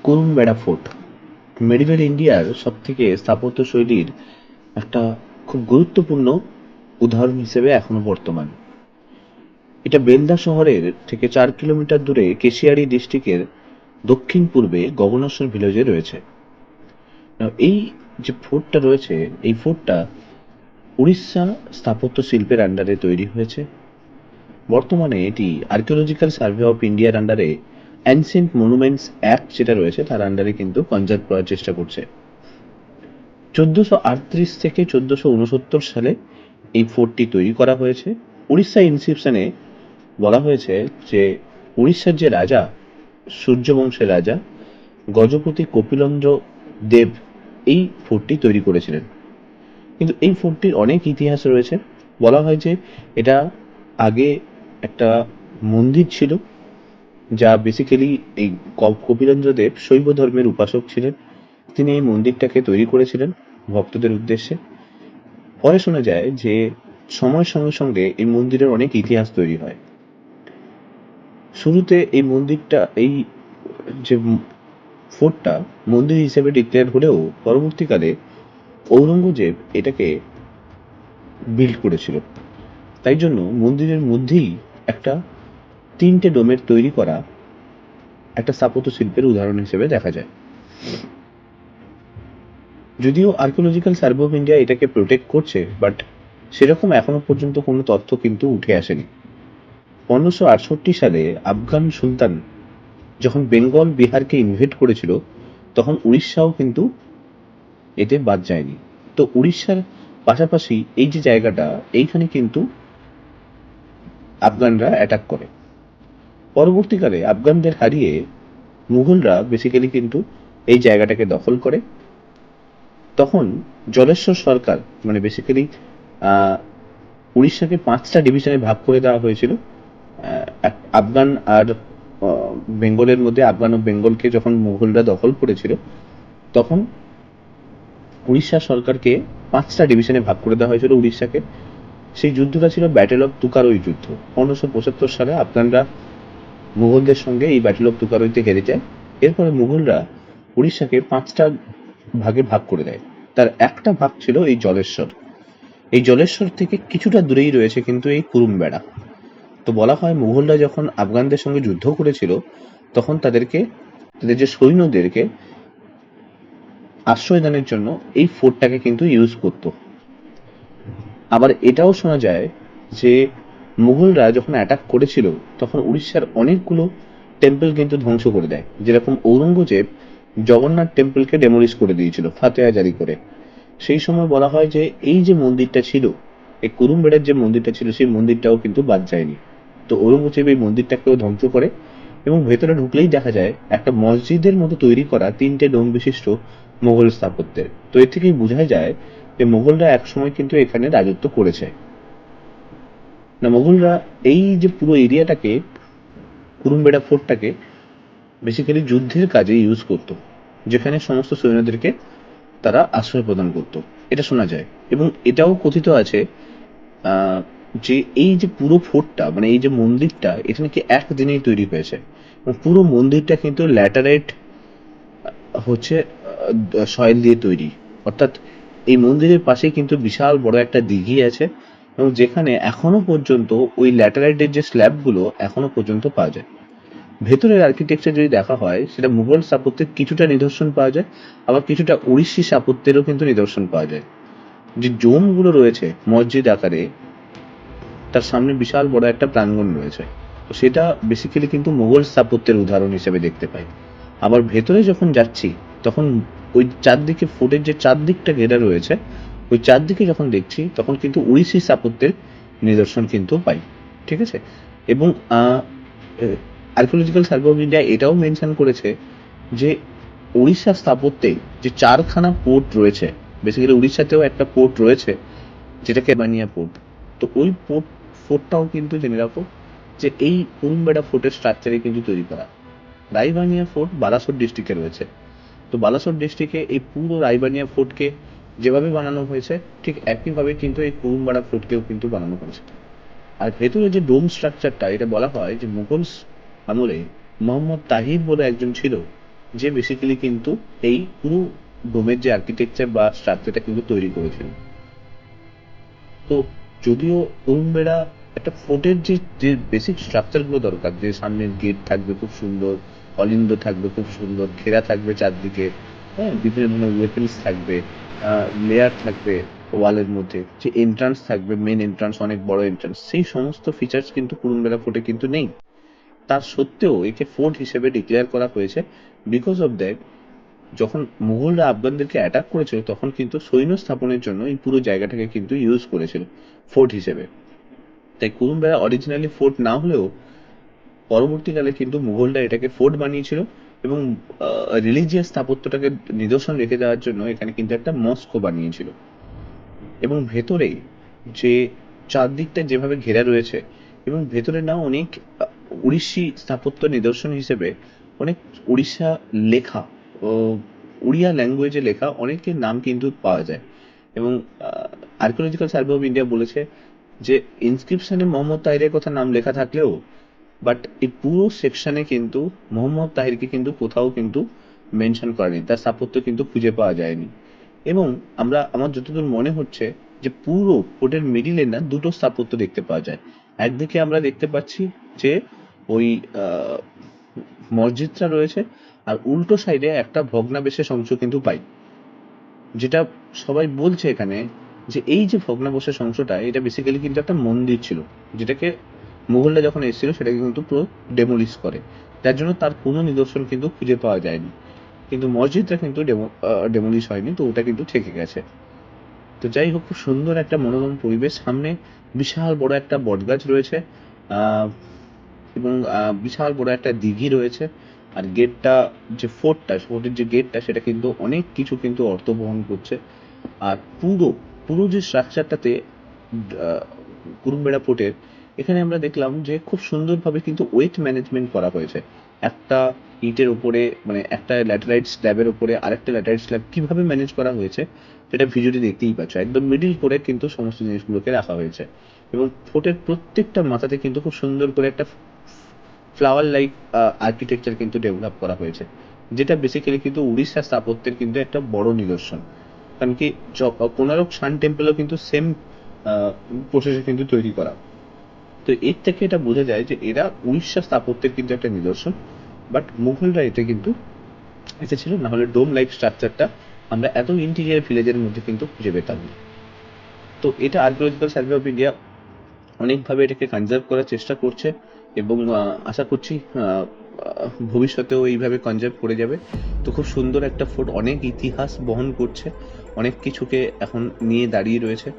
কুরুমবেড়া fort medieval ইন্ডিয়ার সবথেকে স্থাপত্য শৈলীর একটা খুব গুরুত্বপূর্ণ উদাহরণ হিসেবে এখনো বর্তমান। এটা বেলদা শহরের থেকে 4 কিলোমিটার দূরে কেশিয়ারি ডিস্ট্রিক্টের দক্ষিণ পূর্বে গগনেশ্বর ভিলেজে রয়েছে। এই যে ফোর্টটা রয়েছে, এই ফোর্টটা উড়িষ্যা স্থাপত্য শিল্পের আন্ডারে তৈরি হয়েছে। বর্তমানে এটি আর্কিওলজিক্যাল সার্ভে অফ ইন্ডিয়ার আন্ডারে অ্যানসিয়েন্ট মনুমেন্টস অ্যাক্ট যেটা রয়েছে তার আন্ডারে কিন্তু কনজার্ভ করার চেষ্টা করছে। 1438 থেকে 1469 সালে এই ফোর্টটি তৈরি করা হয়েছে। উড়িষ্যা ইনস্ক্রিপশনে বলা হয়েছে যে উড়িষ্যার যে রাজা, সূর্যবংশের রাজা গজপতি কপিলন্দ্র দেব এই ফোর্টটি তৈরি করেছিলেন। কিন্তু এই ফোর্টটির অনেক ইতিহাস রয়েছে। বলা হয় যে এটা আগে একটা মন্দির ছিল, যা বেসিক্যালি এই কপিলেন্দ্র দেব শৈব ধর্মের উপাসক ছিলেন। তিনি এই মন্দিরটাকে তৈরি করেছিলেন ভক্তদের উদ্দেশ্যে। পরে শোনা যায় যে সময়ের সঙ্গে সঙ্গে এই মন্দিরের অনেক ইতিহাস তৈরি হয়। শুরুতে এই মন্দিরটা, এই যে ফোর্টটা মন্দির হিসেবে ডিক্লেয়ার হলেও পরবর্তীকালে ঔরঙ্গজেব এটাকে বিল্ড করেছিল। তাই জন্য মন্দিরের মধ্যেই একটা 3টে ডোমের তৈরি করা একটা স্থাপত্য শিল্পের উদাহরণ হিসেবে দেখা যায়। যদিও আর্কিওলজিক্যাল সার্ভে অফ ইন্ডিয়া এটাকে প্রোটেক্ট করছে, বাট সেরকম এখনো পর্যন্ত কোনো তথ্য কিন্তু উঠে আসেনি। 1568 সালে আফগান সুলতান যখন বেঙ্গল বিহারকে ইনভেড করেছিল, তখন উড়িষ্যাও কিন্তু এতে বাদ যায়নি। তো উড়িষ্যার পাশাপাশি এই যে জায়গাটা, এইখানে কিন্তু আফগানরা অ্যাটাক করে। পরবর্তীকালে আফগানদের হারিয়ে মুঘলরা বেসিক্যালি কিন্তু এই জায়গাটাকে দখল করে। তখন জলেশ্বর সরকার, মানে বেসিক্যালি উড়িষ্যাকে 5টা ডিভিশনে ভাগ করে দেওয়া হয়েছিল। আফগান আর বেঙ্গলের মধ্যে আফগান ও বেঙ্গলকে যখন মুঘলরা দখল করেছিল, তখন উড়িষ্যা সরকারকে 5টা ডিভিশনে ভাগ করে দেওয়া হয়েছিল উড়িষ্যাকে। সেই যুদ্ধটা ছিল ব্যাটেল অফ তুকারই যুদ্ধ। 1575 সালে আফগানরা মুঘলদের সঙ্গে এই ব্যাটেল অফ তুকারইতে হেরে যায়। এরপরে মুঘলরা উড়িষ্যাকে 5টা ভাগে ভাগ করে দেয়। তার একটা ভাগ ছিল এই জলেশ্বর। এই জলেশ্বর থেকে কিছুটা দূরেই রয়েছে কিন্তু এই কুরুমবেড়া। তো বলা হয় মুঘলরা যখন আফগানদের সঙ্গে যুদ্ধ করেছিল, তখন তাদের যে সৈন্যদেরকে আশ্রয়দানের জন্য এই ফোর্টটাকে কিন্তু ইউজ করতো। আবার এটাও শোনা যায় যে মুঘলরা যখন অ্যাটাক করেছিল, তখন উড়িষ্যার অনেকগুলো টেম্পল কিন্তু ধ্বংস করে দেয়। যেরকম ঔরঙ্গজেব জগন্নাথ টেম্পলকে ডেমোলিশ করে দিয়েছিল ফাতেহা জারি করে। সেই সময় বলা হয় যে এই যে মন্দিরটা ছিল, এই কুরুমবেড়ার যে মন্দিরটা ছিল, সেই মন্দিরটাও কিন্তু বাদ যায়নি। তো ঔরঙ্গজেব এই মন্দিরটাকেও ধ্বংস করে, এবং ভেতরে ঢুকলেই দেখা যায় একটা মসজিদের মতো তৈরি করা 3টে ডোম বিশিষ্ট মোগল স্থাপত্যের। তো এর থেকেই বোঝা যায় যে মোগলরা একসময় কিন্তু এখানে রাজত্ব করেছে। না, মোগলরা এই যে পুরো এরিয়াটাকে, কুরুমবেড়া ফোর্টটাকে বেসিক্যালি যুদ্ধের কাজে ইউজ করতো, যেখানে সমস্ত সৈন্যদেরকে তারা আশ্রয় প্রদান করত, এটা শোনা যায়। এবং এটাও কথিত আছে যে এই যে পুরো ফোর্টটা, মানে এই যে মন্দিরটা, এটা নাকি একদিনেই তৈরি হয়েছে। এবং পুরো মন্দিরটা কিন্তু ল্যাটারাইট হচ্ছে সয়েল দিয়ে তৈরি। অর্থাৎ এই মন্দিরের পাশে কিন্তু বিশাল বড় একটা দিঘি আছে, এবং যেখানে এখনো পর্যন্ত ওই ল্যাটারাইটের যে স্ল্যাবগুলো এখনো পর্যন্ত পাওয়া যায়। ভেতরের আর্কিটেকচার যদি দেখা হয়, সেটা মুঘল স্থাপত্যের কিছুটা নিদর্শন পাওয়া যায়, আবার কিছুটা উড়িষ্যি স্থাপত্যেরও কিন্তু নিদর্শন পাওয়া যায়। যে জোনগুলো রয়েছে মসজিদ আকারে, তার সামনে বিশাল বড় একটা প্রাঙ্গণ রয়েছে। তো সেটা বেসিক্যালি কিন্তু মুঘল স্থাপত্যের উদাহরণ হিসেবে দেখতে পাই। আবার ভেতরে যখন যাচ্ছি, তখন ওই চারদিকে ফোর্টের যে চারদিকটা ঘেরা রয়েছে, ওই চারদিকে যখন দেখছি, তখন কিন্তু উড়িষ্যি স্থাপত্যের নিদর্শন কিন্তু পাই। ঠিক আছে। এবং আর্কিওলজিক্যাল সার্ভে অফ ইন্ডিয়া এটাও মেনশন করেছে যে উড়িষ্যা স্থাপত্যে যে 4খানা পোর্ট রয়েছে, বেসিক্যালি উড়িষ্যাতেও একটা পোর্ট রয়েছে যেটাকে বানিয়া পোর্ট। তো ওই ফোর্টটাও কিন্তু জেনে রাখো যে এই কুরুমবেড়া ফোর্টের স্ট্রাকচারে কিন্তু তৈরি করা। রাইবানিয়া ফোর্ট বালাসোর ডিস্ট্রিক্টে রয়েছে। তো বালাসোর ডিস্ট্রিক্টে এই পুরো রাইবানিয়া ফোর্টকে যেভাবে বানানো হয়েছে, ঠিক একইভাবে কিন্তু এই কুরুমবেড়া ফোর্টকেও কিন্তু বানানো হয়েছে। আর ভেতরে যে ডোম স্ট্রাকচারটা, এটা বলা হয় যে মুঘল আমলে মোহাম্মদ তাহির বলে একজন ছিল, যে বেসিক্যালি কিন্তু এই পুরো ডোমের যে আর্কিটেকচার বা স্ট্রাকচারটা কিন্তু তৈরি করেছিল। তো যদিও কুরুমবেড়া একটা ফোর্টের যে যে বেসিক স্ট্রাকচার গুলো দরকার, যে সামনের গেট থাকবে খুব সুন্দর, অলিন্দ থাকবে খুব সুন্দর, ঘেরা থাকবে চারদিকে, হ্যাঁ, বিভিন্ন ধরনের ওয়েপন্স থাকবে, লেয়ার থাকবে ওয়ালের মধ্যে, যে এন্ট্রান্স থাকবে, মেন এন্ট্রান্স অনেক বড় এন্ট্রান্স, সেই সমস্ত ফিচার্স কিন্তু কুরুমবেড়া ফোর্টে কিন্তু নেই। তার সত্ত্বেও একে ফোর্ট হিসেবে ডিক্লেয়ার করা হয়েছে। বিকজ অফ দ্যাট, যখন মুঘলরা আফগানদেরকে অ্যাটাক করেছিল তখন কিন্তু সৈন্য স্থাপনের জন্য এই পুরো জায়গাটাকে কিন্তু ইউজ করেছিল ফোর্ট হিসেবে। তাই কুরুমবেড়া অরিজিনালি ফোর্ট না হলেও পরবর্তীকালে কিন্তু মুঘলরা এটাকে ফোর্ট বানিয়েছিল, এবং রিলিজিয়াস স্থাপত্যটাকে নিদর্শন রেখে দেওয়ার জন্য এখানে কিন্তু একটা মস্কো বানিয়েছিল। এবং ভেতরে যে চারদিকটা যেভাবে ঘেরা রয়েছে, এবং ভেতরে না অনেক উড়িষ্যি স্থাপত্য নিদর্শন হিসেবে অনেক উড়িষ্যা লেখা ও উড়িয়া ল্যাঙ্গুয়েজে লেখা অনেকের নাম কিন্তু পাওয়া যায়। এবং আর্কিওলজিক্যাল সার্ভে অফ ইন্ডিয়া বলেছে যে ইনস্ক্রিপশনে মোহাম্মদ তাহিরের কথা নাম লেখা থাকলেও, বাট এই পুরো সেকশনে কিন্তু মোহাম্মদ তাহিরকে কিন্তু কোথাও কিন্তু মেনশন করেনি, তার স্থাপত্য কিন্তু খুঁজে পাওয়া যায়নি। এবং আমার যতদূর মনে হচ্ছে যে পুরো ফোর্টের মিডিলে না দুটো স্থাপত্য দেখতে পাওয়া যায়। একদিকে আমরা দেখতে পাচ্ছি যে ওই আহ, মসজিদটা রয়েছে, আর উল্টো সাইডে একটা ভগ্নাবশেষ অংশ কিন্তু পাই, যেটা সবাই বলছে এখানে যে এই যে ভগ্নাবশেষ অংশটা, এটা বেসিক্যালি কিন্তু একটা মন্দির ছিল, যেটাকে মুঘলরা যখন এসেছিল সেটাকে কিন্তু পুরো ডেমোলিশ করে। যার জন্য তার কোনো নিদর্শন কিন্তু খুঁজে পাওয়া যায়নি। কিন্তু মসজিদটা কিন্তু ডেমোলিশ হয়নি, তো ওটা কিন্তু থেকে গেছে। তো যাই হোক, খুব সুন্দর একটা মনোরম পরিবেশ, সামনে বিশাল বড় একটা বটগাছ রয়েছে, আহ, এবং বিশাল বড় একটা দিঘি রয়েছে। আর গেটটা, যে ফোর্টের যে গেটটা, সেটা কিন্তু অনেক কিছু কিন্তু অর্থ বহন করছে। আর পুরো পুরো যে স্ট্রাকচারটাতে কুরুমবেড়া ফোর্টের, এখানে আমরা দেখলাম যে খুব সুন্দরভাবে কিন্তু ওয়েট ম্যানেজমেন্ট করা হয়েছে। একটা ইটের উপরে, মানে একটা ল্যাটেরাইট স্ল্যাবের উপরে আরেকটা ল্যাটেরাইট স্ল্যাব কিভাবে ম্যানেজ করা হয়েছে সেটা ভিডিওটি দেখতেই পাচ্ছ। একদম মিডিল করে কিন্তু সমস্ত জিনিসগুলোকে রাখা হয়েছে। এবং ফোর্টের প্রত্যেকটা মাথাতে কিন্তু খুব সুন্দর করে একটা ফ্লাওয়ার লাইক আর্কিটেকচার কিন্তু ডেভেলপ করা হয়েছে, যেটা বেসিক্যালি কিন্তু উড়িষ্যা স্থাপত্যের কিন্তু একটা বড় নিদর্শন। কারণ কি, কোনারক সান টেম্পলও কিন্তু সেম প্রসেসে কিন্তু তৈরি করা। তো এর থেকে এটা বোঝা যায় যে এরা উড়িষ্যা স্থাপত্যের কিন্তু একটা নিদর্শন। বাট মুঘলরা এতে কিন্তু এসেছিল, না হলে ডোম লাইক স্ট্রাকচারটা আমরা এত ইন্টিরিয়ার ভিলেজের মধ্যে কিন্তু খুঁজে পেতাম না। তো এটা আর্কিওলজিক্যাল সার্ভে অফ ইন্ডিয়া অনেকভাবে এটাকে কনজার্ভ করার চেষ্টা করছে, এবং আশা করছি ভবিষ্যতেও এইভাবে কনজার্ভ করে যাবে। তো খুব সুন্দর একটা ফোর্ট, অনেক ইতিহাস বহন করছে, অনেক কিছুকে এখন নিয়ে দাঁড়িয়ে রয়েছে।